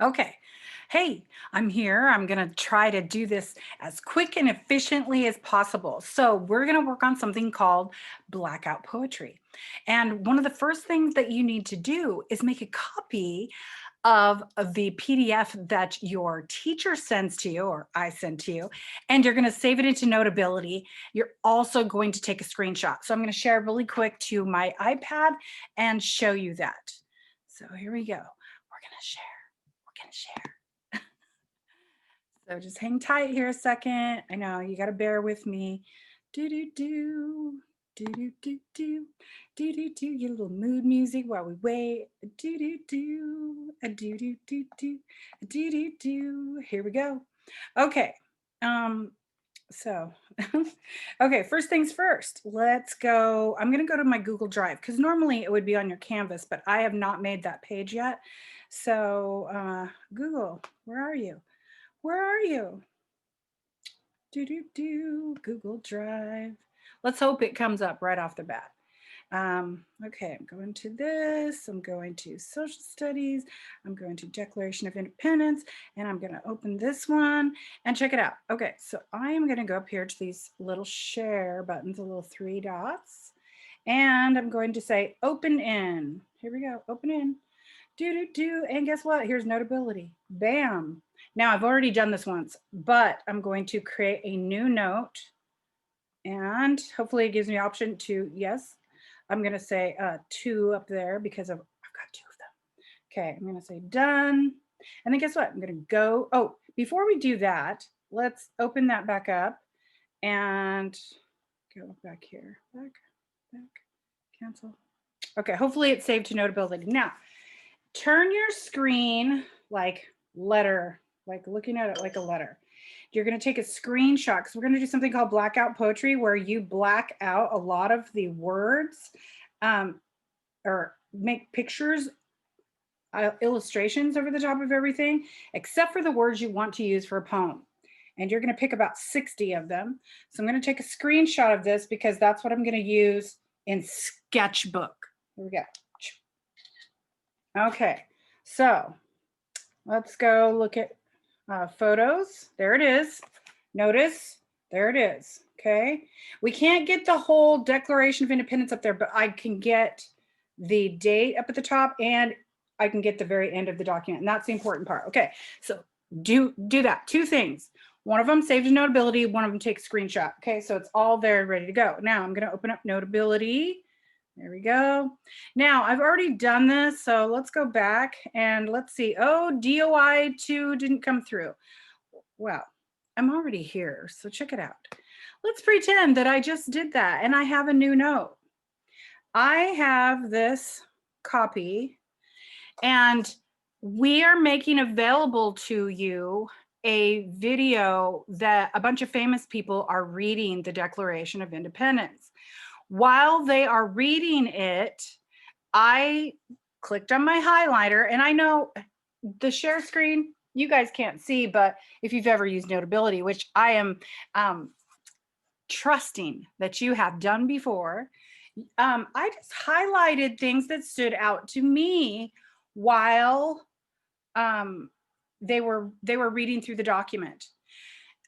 Okay. Hey, I'm here. I'm going to try to do this as quick and efficiently as possible. So, we're going to work on something called blackout poetry. And one of the first things that you need to do is make a copy of the PDF that your teacher sends to you or I send to you, and you're going to save it into Notability. You're also going to take a screenshot. So, I'm going to share really quick to my iPad and show you that. So, here we go. We're going to share. We're going to share. So just hang tight here a second. I know you got to bear with me. Do do do. Do do do do. Do do do. Get a little mood music while we wait. Do do do. A do do do do. A do do do. Here we go. Okay. Um so okay, first things first. Let's go. I'm going to go to my Google Drive cuz normally it would be on your Canvas, but I have not made that page yet. So, Google, where are you? Where are you? Do do do. Google Drive. Let's hope it comes up right off the bat. Okay, I'm going to this. I'm going to social studies. I'm going to Declaration of Independence, and I'm going to open this one and check it out. Okay, so I am going to go up here to these little share buttons, the little three dots, and I'm going to say open in. Here we go, open in. Do, do, do. And guess what? Here's Notability. Bam. Now I've already done this once, but I'm going to create a new note and hopefully it gives me option to, yes, I'm going to say two up there because I've got two of them. Okay, I'm going to say done. And then guess what? I'm going to go. Oh, before we do that, let's open that back up and go back here. Back, cancel. Okay, hopefully it's saved to Notability. Now, turn your screen like letter, like looking at it like a letter. You're going to take a screenshot because we're going to do something called blackout poetry where you black out a lot of the words um, or make pictures, illustrations over the top of everything, except for the words you want to use for a poem. And you're going to pick about 60 of them. So I'm going to take a screenshot of this because that's what I'm going to use in Sketchbook. Here we go. Okay, so let's go look at photos. There it is. Notice, there it is. Okay, we can't get the whole Declaration of Independence up there, but I can get the date up at the top and I can get the very end of the document, and that's the important part. Okay, so do that. Two things. One of them saved a Notability, one of them take a screenshot. Okay, so it's all there ready to go. Now I'm going to open up Notability. There we go. Now I've already done this, so let's go back and let's see. Oh, DOI 2 didn't come through. Well, I'm already here, so check it out. Let's pretend that I just did that and I have a new note. I have this copy and we are making available to you a video that a bunch of famous people are reading the Declaration of Independence. While they are reading it, I clicked on my highlighter, and I know the share screen you guys can't see, but if you've ever used Notability, which I am trusting that you have done before, I just highlighted things that stood out to me while they were reading through the document.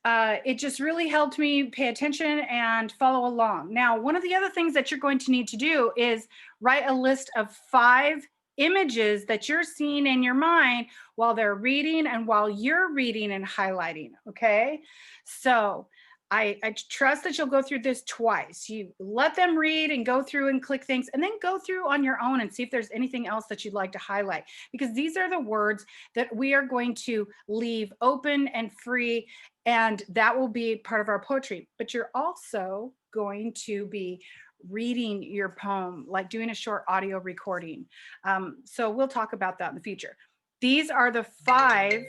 It just really helped me pay attention and follow along. Now, one of the other things that you're going to need to do is write a list of 5 images that you're seeing in your mind while they're reading and while you're reading and highlighting. Okay. So I trust that you'll go through this twice. You let them read and go through and click things, and then go through on your own and see if there's anything else that you'd like to highlight, because these are the words that we are going to leave open and free, and that will be part of our poetry. But you're also going to be reading your poem, like doing a short audio recording. So we'll talk about that in the future. These are the 5.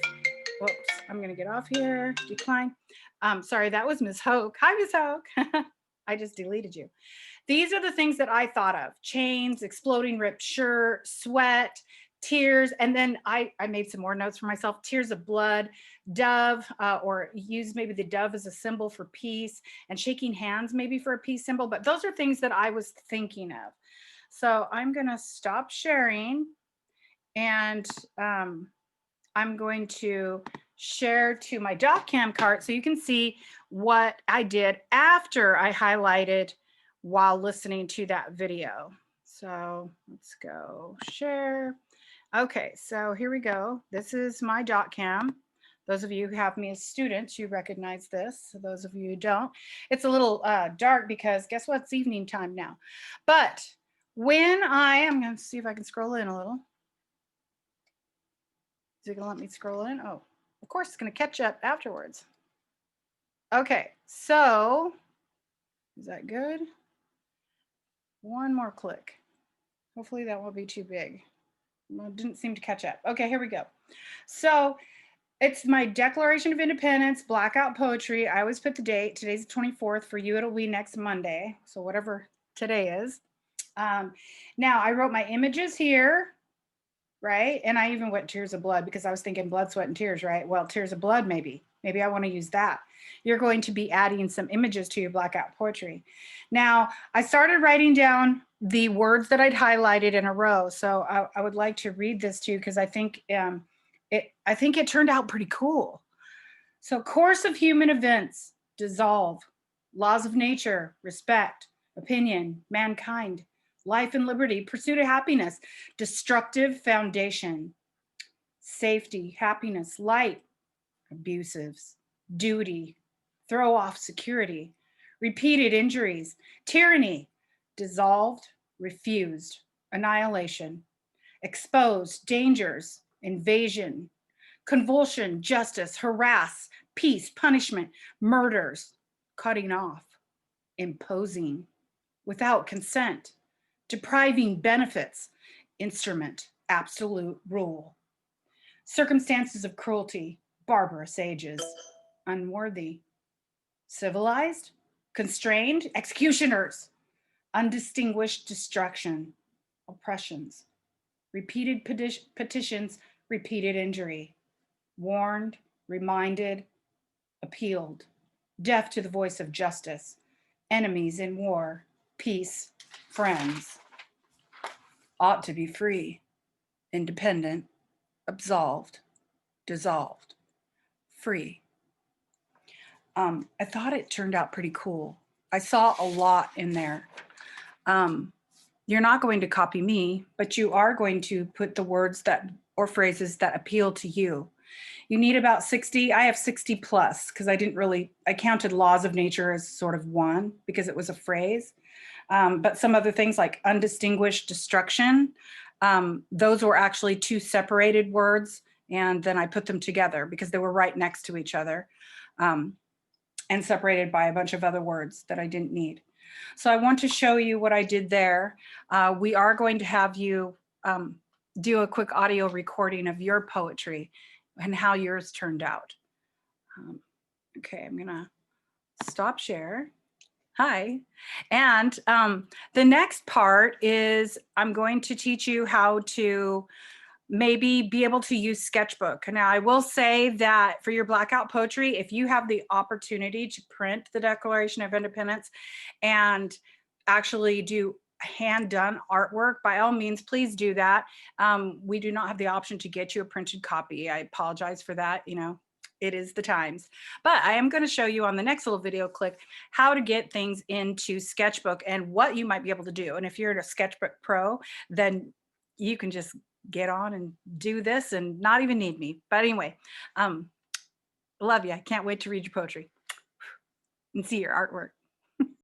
Whoops, I'm going to get off here. Decline. Sorry, that was Ms. Hoke. Hi, Ms. Hoke. I just deleted you. These are the things that I thought of: chains, exploding ripped shirt, sweat, tears, and then I made some more notes for myself: tears of blood, dove, or use maybe the dove as a symbol for peace, and shaking hands maybe for a peace symbol. But those are things that I was thinking of. So I'm going to stop sharing, and I'm going to share to my DocCam cart so you can see what I did after I highlighted while listening to that video. So let's go share. Okay, so here we go. This is my DocCam. Those of you who have me as students, you recognize this. So those of you who don't, it's a little dark because guess what? It's evening time now. But when I'm going to see if I can scroll in a little. Is it going to let me scroll in? Oh, of course, it's going to catch up afterwards. Okay, so is that good? One more click. Hopefully that won't be too big. Well, it didn't seem to catch up. Okay, here we go. So it's my Declaration of Independence, blackout poetry. I always put the date. Today's the 24th. For you, it'll be next Monday. So whatever today is. Now I wrote my images here, right? And I even went tears of blood because I was thinking blood, sweat, and tears, right? Well, tears of blood, maybe. Maybe I want to use that. You're going to be adding some images to your blackout poetry. Now, I started writing down the words that I'd highlighted in a row. So I would like to read this to you because I think it turned out pretty cool. So course of human events, dissolve, laws of nature, respect, opinion, mankind, life and liberty, pursuit of happiness, destructive foundation, safety, happiness, light, abusives, duty, throw off security, repeated injuries, tyranny, dissolved, refused, annihilation, exposed, dangers, invasion, convulsion, justice, harass, peace, punishment, murders, cutting off, imposing, without consent, depriving benefits, instrument, absolute rule, circumstances of cruelty, barbarous ages, unworthy, civilized, constrained, executioners, undistinguished destruction, oppressions, repeated petitions, repeated injury, warned, reminded, appealed, deaf to the voice of justice, enemies in war, peace, friends, ought to be free, independent, absolved, dissolved, free. I thought it turned out pretty cool. I saw a lot in there. You're not going to copy me, but you are going to put the words that or phrases that appeal to you. You need about 60. I have 60 plus because I counted laws of nature as sort of one because it was a phrase. But some other things like undistinguished destruction, those were actually two separated words. And then I put them together because they were right next to each other and separated by a bunch of other words that I didn't need. So I want to show you what I did there. We are going to have you do a quick audio recording of your poetry and how yours turned out. Okay, I'm gonna stop share. Hi. And the next part is I'm going to teach you how to maybe be able to use Sketchbook. Now, I will say that for your blackout poetry, if you have the opportunity to print the Declaration of Independence and actually do hand done artwork, by all means, please do that. We do not have the option to get you a printed copy. I apologize for that. You know, it is the times. But I am going to show you on the next little video clip how to get things into Sketchbook and what you might be able to do. And if you're a Sketchbook Pro, then you can just get on and do this and not even need me. But anyway, love you. I can't wait to read your poetry and see your artwork.